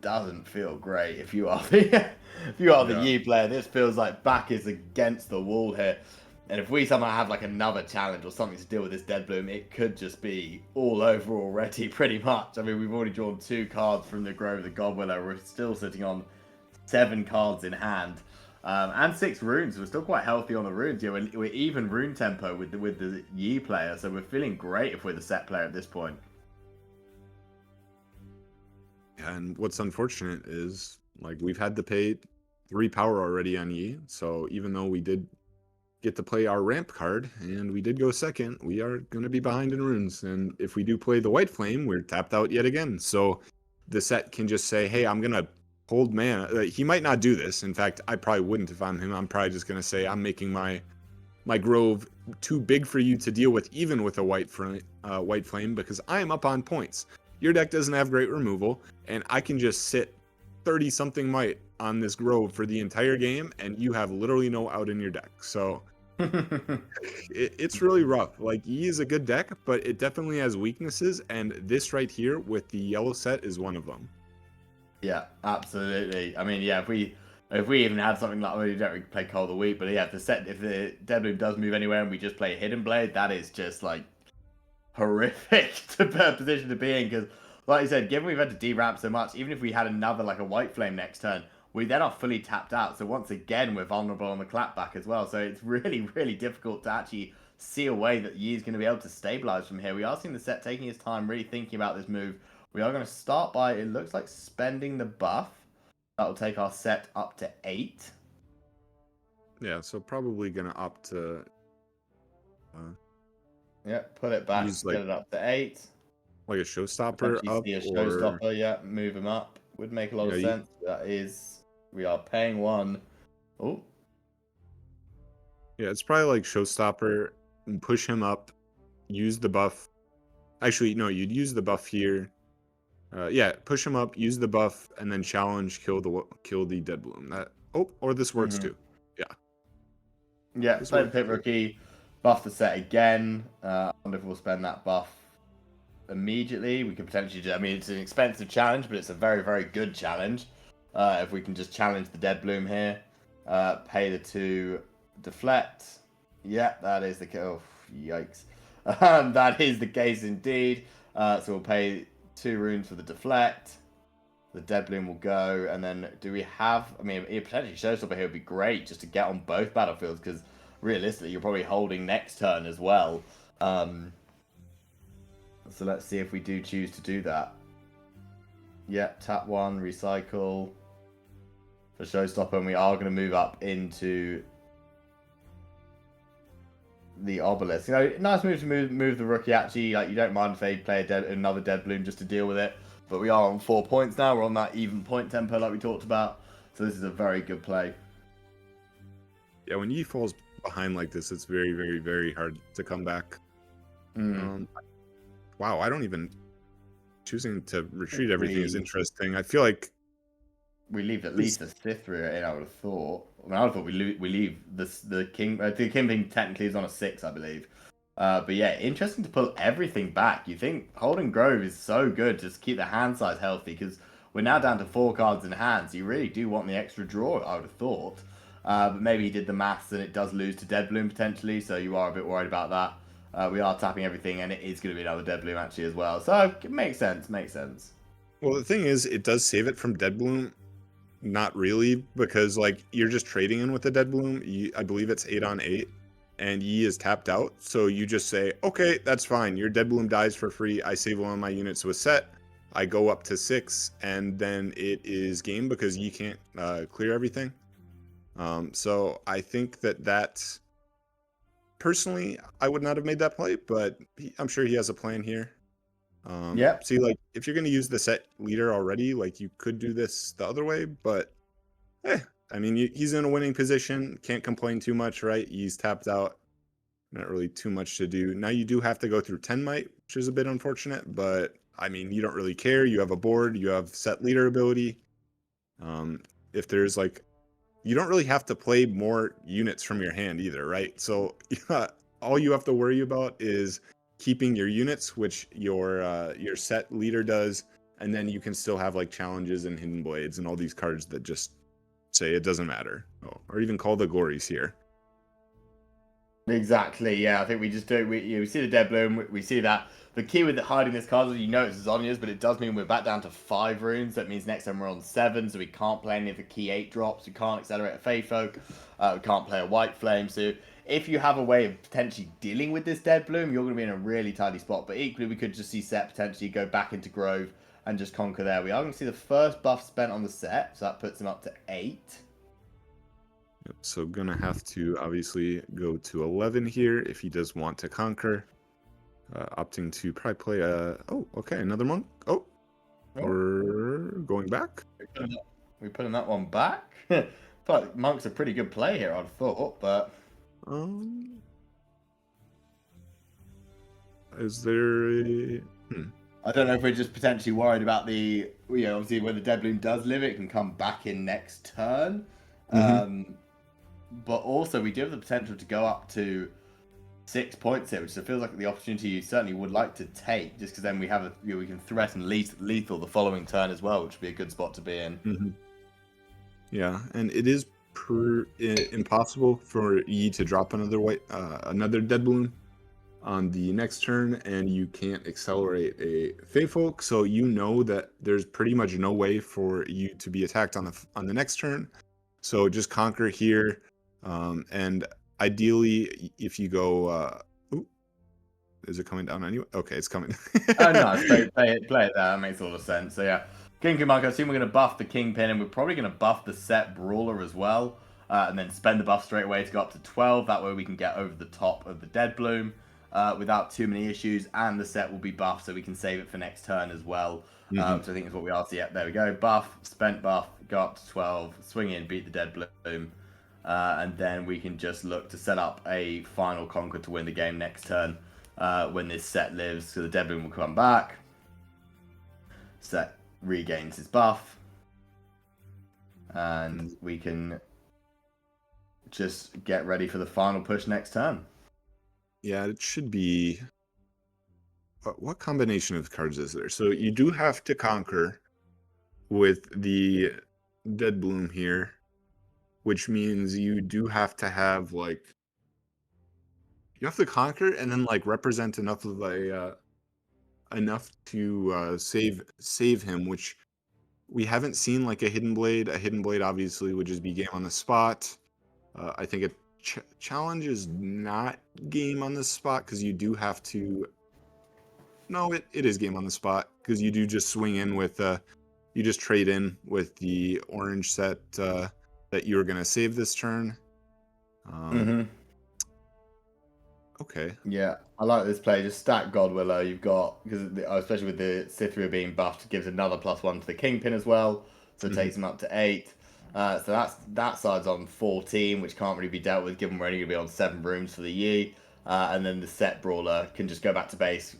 doesn't feel great if you are the Yi player. This feels like back is against the wall here. And if we somehow have like another challenge or something to deal with this Dead Bloom, it could just be all over already, pretty much. I mean, we've already drawn 2 cards from the Grove of the Godwiller. We're still sitting on 7 cards in hand. And 6 runes. We're still quite healthy on the runes. Yeah, we're even rune tempo with the Yi player, so we're feeling great if we're the Sett player at this point. And what's unfortunate is, like, we've had to pay 3 power already on Yi, so even though we did get to play our ramp card, and we did go second, we are going to be behind in runes, and if we do play the White Flame, we're tapped out yet again, so the Sett can just say, hey, I'm going to hold mana. He might not do this. In fact, I probably wouldn't if I'm him. I'm probably just going to say, I'm making my Grove too big for you to deal with, even with a White Flame, because I am up on points. Your deck doesn't have great removal, and I can just sit 30-something might on this Grove for the entire game, and you have literally no out in your deck. So it's really rough. Like, Yi is a good deck, but it definitely has weaknesses, and this right here with the yellow Sett is one of them. Yeah, absolutely. I mean, yeah, if we even had something like, well, you don't really play Cold of the Week, but yeah, if the Dead Bloom does move anywhere and we just play Hidden Blade, that is just like horrific position to be in, because like you said, given we've had to deramp so much, even if we had another like a White Flame next turn, we then are fully tapped out. So once again, we're vulnerable on the clapback as well. So it's really, really difficult to actually see a way that Yi is going to be able to stabilize from here. We are seeing the Sett taking his time, really thinking about this move. We are going to start by, it looks like, spending the buff. That will take our Sett up to 8. Yeah, so probably going to opt to... yeah, put it back, use, get it up to 8. Like a showstopper up, see a showstopper, yeah, move him up. Would make a lot of sense. That is, we are paying 1. Oh. Yeah, it's probably like showstopper and push him up, use the buff. Actually, no, you'd use the buff here. Yeah, push him up, use the buff, and then challenge, kill the Dead Bloom. Or this works too. Yeah. Yeah, play the Pit Rookie, buff the Sett again. I wonder if we'll spend that buff immediately. We could potentially do, I mean, it's an expensive challenge, but it's a very, very good challenge. If we can just challenge the Dead Bloom here, pay the 2, deflect. Yeah, that is the case. Oh, yikes. That is the case indeed. So we'll pay 2 runes for the deflect. The Dead Bloom will go, and then do we have... I mean, potentially showstopper here would be great just to get on both battlefields, because realistically, you're probably holding next turn as well. So let's see if we do choose to do that. Yeah, tap 1, recycle for showstopper, and we are going to move up into the obelisk. You know, nice move to move the rookie. Actually, like, you don't mind if they play another Dead Bloom just to deal with it. But we are on 4 points now. We're on that even point tempo like we talked about. So this is a very good play. Yeah, when Yi falls behind like this, it's very, very, very hard to come back. Mm. Wow, I don't even choosing to retreat everything is We interesting. I feel like we leave at this, least a Sith through it. I would have thought. I mean, I would have thought we leave the king. The king thing technically is on a 6, I believe. But yeah, interesting to pull everything back. You think Holden Grove is so good just to keep the hand size healthy because we're now down to 4 cards in hand. So you really do want the extra draw, I would have thought. But maybe he did the maths and it does lose to Dead Bloom potentially. So you are a bit worried about that. We are tapping everything and it is going to be another Dead Bloom actually as well. So it makes sense. Makes sense. well, the thing is, it does save it from Dead Bloom. Not really, because like you're just trading in with the Dead Bloom. I believe it's 8 on 8, and Yi is tapped out. So you just say, okay, that's fine. Your Dead Bloom dies for free. I save one of my units with Sett. I go up to 6, and then it is game because Yi can't clear everything. So I think that personally, I would not have made that play, but I'm sure he has a plan here. Yep. See, like, if you're going to use the Sett leader already, like, you could do this the other way, but, I mean, he's in a winning position. Can't complain too much, right? He's tapped out. Not really too much to do. Now, you do have to go through 10 might, which is a bit unfortunate, but, I mean, you don't really care. You have a board. You have Sett leader ability. If there's, like, you don't really have to play more units from your hand either, right? So, yeah, all you have to worry about is keeping your units, which your Sett leader does, and then you can still have like challenges and hidden blades and all these cards that just say it doesn't matter. Or even call the glories here. Exactly. Yeah, I think we just do. We see the Dead Bloom. We see that the key with hiding this card is you know it's Zonia's, but it does mean we're back down to 5 runes. That means next time we're on 7, so we can't play any of the key 8 drops. We can't accelerate a Fae Folk. We can't play a White Flame. So if you have a way of potentially dealing with this Dead Bloom, you're going to be in a really tidy spot. But equally, we could just see Sett potentially go back into Grove and just conquer there. We are going to see the first buff spent on the Sett, so that puts him up to 8. So gonna have to obviously go to 11 here if he does want to conquer. Opting to probably play okay, another monk. We're going back. We're putting that one back. But Monk's a pretty good play here, I'd have thought, but is there a I don't know if we're just potentially worried about the obviously when the Dead Bloom does live, it can come back in next turn. But also we do have the potential to go up to 6 points here, which feels like the opportunity you certainly would like to take, just because then we have we can threaten lethal the following turn as well, which would be a good spot to be in. Yeah, and it is impossible for Yi to drop another Dead Bloom on the next turn, and you can't accelerate a Fae Folk, so you know that there's pretty much no way for you to be attacked on the next turn. So just conquer here, and ideally, if you go, is it coming down anyway? Okay, it's coming. Oh no, play it there. That makes a lot of sense. So yeah, King Monk. I assume we're going to buff the Kingpin, and we're probably going to buff the Sett Brawler as well, and then spend the buff straight away to go up to 12. That way we can get over the top of the Dead Bloom without too many issues, and the Sett will be buffed, so we can save it for next turn as well. So I think is what we are. So yeah, there we go. Buff, spent buff, go up to 12, swing in, beat the Dead Bloom, and then we can just look to set up a final conquer to win the game next turn. When this Sett lives, so the Dead Bloom will come back. Sett regains his buff, and we can just get ready for the final push next turn. Yeah, it should be. What combination of cards is there? So you do have to conquer with the Dead Bloom here, which means you do have to have like. You have to conquer and then like represent enough of enough to save him, which we haven't seen like a hidden blade. A hidden blade obviously would just be game on the spot. I think a challenge is not game on the spot because you do have to. No, it is game on the spot because you do just swing in with you just trade in with the orange Sett that you're gonna save this turn. Okay. Yeah, I like this play. Just stack Godwillow. You've got, because especially with the Cytheria being buffed, gives another +1 to the Kingpin as well. So it takes him up to 8. So that side's on 14, which can't really be dealt with given we're only going to be on 7 rooms for the Yi. And then the Sett brawler can just go back to base,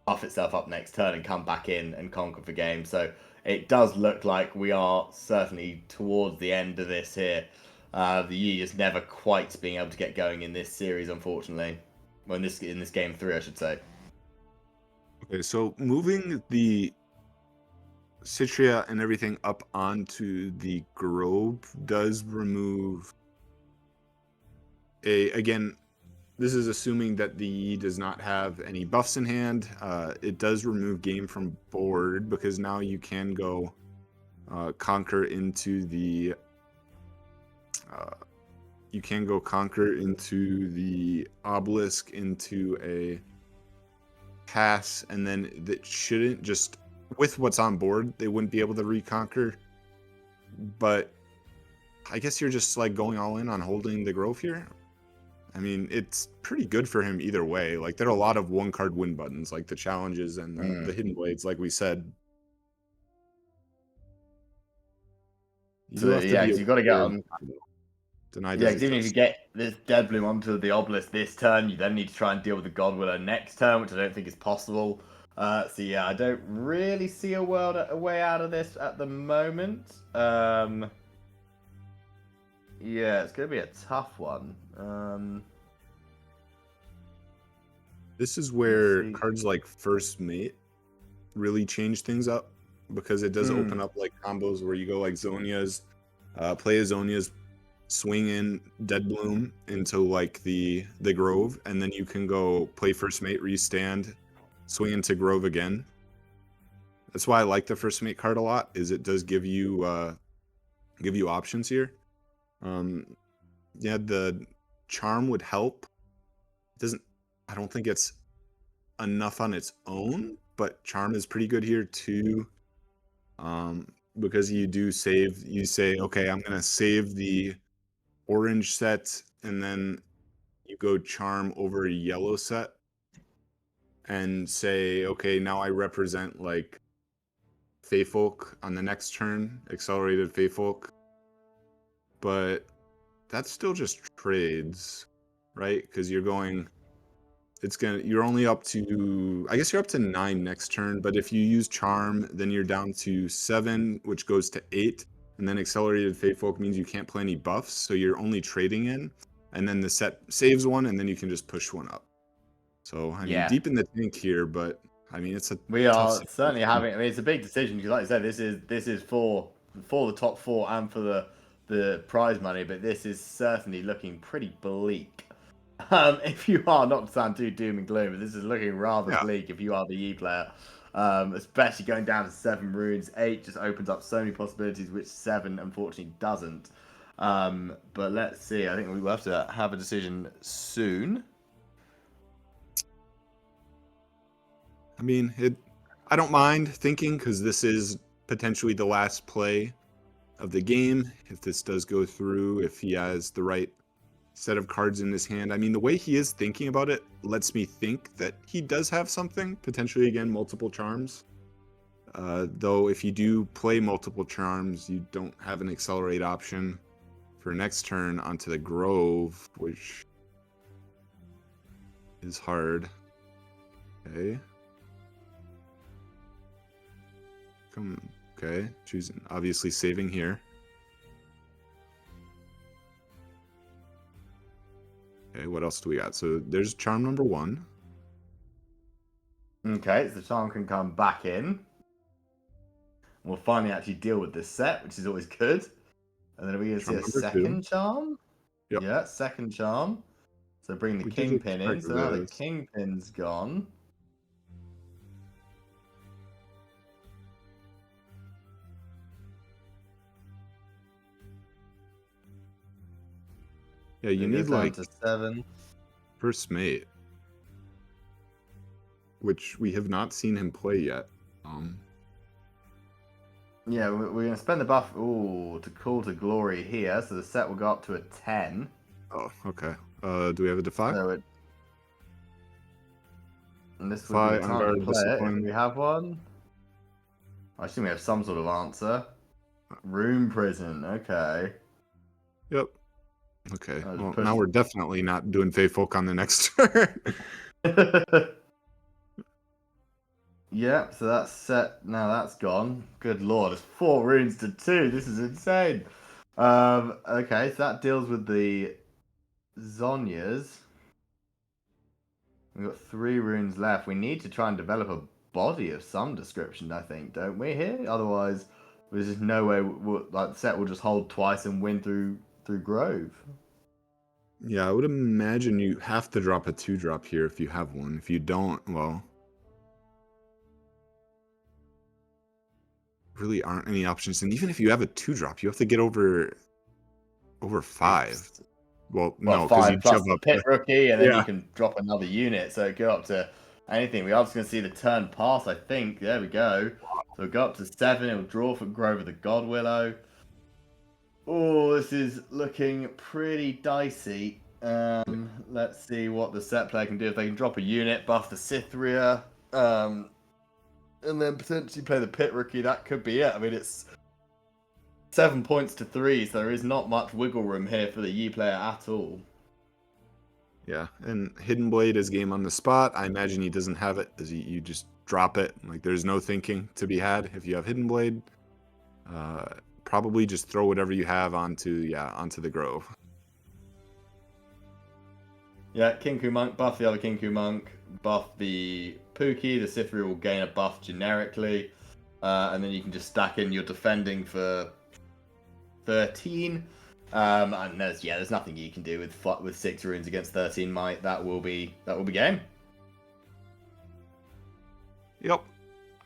buff itself up next turn, and come back in and conquer the game. So it does look like we are certainly towards the end of this here. The Yi is never quite being able to get going in this series, unfortunately. Well, in this game 3, I should say. Okay, so moving the Citria and everything up onto the Grove does remove again, this is assuming that the Yi does not have any buffs in hand. It does remove game from board because now you can go conquer into the obelisk into a pass, and then that shouldn't just with what's on board they wouldn't be able to reconquer. But I guess you're just like going all in on holding the Grove here. I mean, it's pretty good for him either way. Like, there are a lot of one-card win buttons, like the challenges and the hidden blades, like we said. So yeah, you got to get on. Denied. Yeah, because even if you get this Dead Bloom onto the obelisk this turn, you then need to try and deal with the Godwiller next turn, which I don't think is possible. So yeah, I don't really see a way out of this at the moment. Yeah, it's going to be a tough one. This is where cards like First Mate really change things up, because it does open up like combos where you go like Zonia's, play a Zonia's, swing in Dead Bloom into like the Grove, and then you can go play First Mate, restand, swing into Grove again. That's why I like the First Mate card a lot, is it does give you options here. Yeah, the Charm would help. I don't think it's enough on its own, but Charm is pretty good here too. Because you do save, you say, okay, I'm gonna save the orange set, and then you go Charm over a yellow set and say, okay, now I represent like Feyfolk on the next turn, accelerated Feyfolk. But that's still just trades, right? Because you're only up to, I guess you're up to 9 next turn, but if you use Charm, then you're down to 7, which goes to 8, and then accelerated Feyfolk means you can't play any buffs, so you're only trading in, and then the set saves one, and then you can just push one up. So, I mean, deep in the tank here, but I mean, we are certainly having, I mean, it's a big decision, because like I said, this is for the top 4 and for the prize money, but this is certainly looking pretty bleak. If you are, not to sound too doom and gloom, but this is looking rather bleak if you are the Yi player. Especially going down to 7 runes. 8 just opens up so many possibilities, which 7 unfortunately doesn't. But let's see. I think we will have to have a decision soon. I mean, I don't mind thinking, because this is potentially the last play of the game. If this does go through, if he has the right set of cards in his hand. I mean, the way he is thinking about it lets me think that he does have something, potentially, again, multiple charms. Though if you do play multiple charms, you don't have an accelerate option for next turn onto the Grove, which is hard. Okay. Okay, choosing, obviously saving here. Okay, what else do we got? So there's charm number 1. Okay, so the charm can come back in. We'll finally actually deal with this set, which is always good. And then are we going to see a second charm? Yep. Yeah, second charm. So bring the Kingpin in. So now the Kingpin's gone. Yeah, you need like to 7. First Mate, which we have not seen him play yet. Yeah, we're going to spend the buff to Call to Glory here, so the set will go up to a 10. Oh, okay. Do we have a Defy? So and this would be the time to play it. Do we have one? I assume we have some sort of answer. Room Prison. Okay. Yep. Okay. I'll just Well, push. now we're definitely not doing Fey Folk on the next turn. Yeah, so that's set. Now that's gone. Good lord, it's 4 runes to 2. This is insane. Okay, so that deals with the Zonyas. We've got 3 runes left. We need to try and develop a body of some description, I think, don't we? Here, otherwise, there's just no way. Like the set will just hold twice and win through Grove. Yeah, I would imagine you have to drop a 2-drop here if you have one. If you don't, well, really aren't any options. And even if you have a 2-drop, you have to get over 5. Well, Well, no, because 5 you shove plus the up. pit rookie, and then you Yeah. can drop another unit, so it go up to anything. We are just going to see the turn pass, I think. There we go. So we'll go up to 7. It'll draw for Grover the God Willow. Oh, this is looking pretty dicey. Let's see what the set player can do. If they can drop a unit, buff the Cythria, and then potentially play the pit rookie, that could be it. I mean, it's 7 points to 3, so there is not much wiggle room here for the Yi player at all. Yeah, and Hidden Blade is game on the spot. I imagine he doesn't have it. Does he? You just drop it. Like there's no thinking to be had if you have Hidden Blade. Probably just throw whatever you have onto the Grove. Yeah, Kinku Monk, buff the other Kinku Monk, buff the Pookie, the Cythria will gain a buff generically, and then you can just stack in your defending for 13. And there's nothing you can do with 6 runes against 13 might. That will be game. Yep.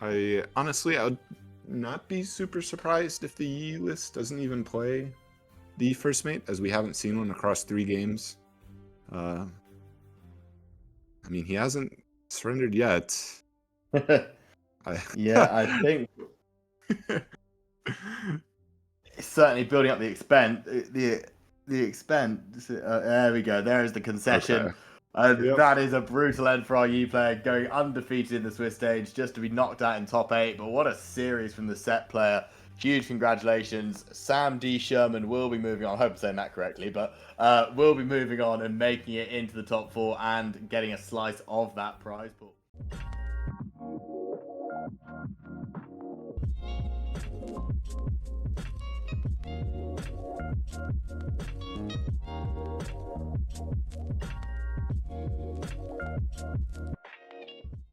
I would not be super surprised if the Yi list doesn't even play the first mate, as we haven't seen one across 3 games. I mean, he hasn't surrendered yet. Yeah, I think it's certainly building up the expense. The expense. There we go. There is the concession. Okay. Yep. That is a brutal end for our Yi player, going undefeated in the Swiss stage, just to be knocked out in top 8. But what a series from the Sett player. Huge congratulations. Samdsherman will be moving on. I hope I'm saying that correctly, but will be moving on and making it into the top 4 and getting a slice of that prize pool.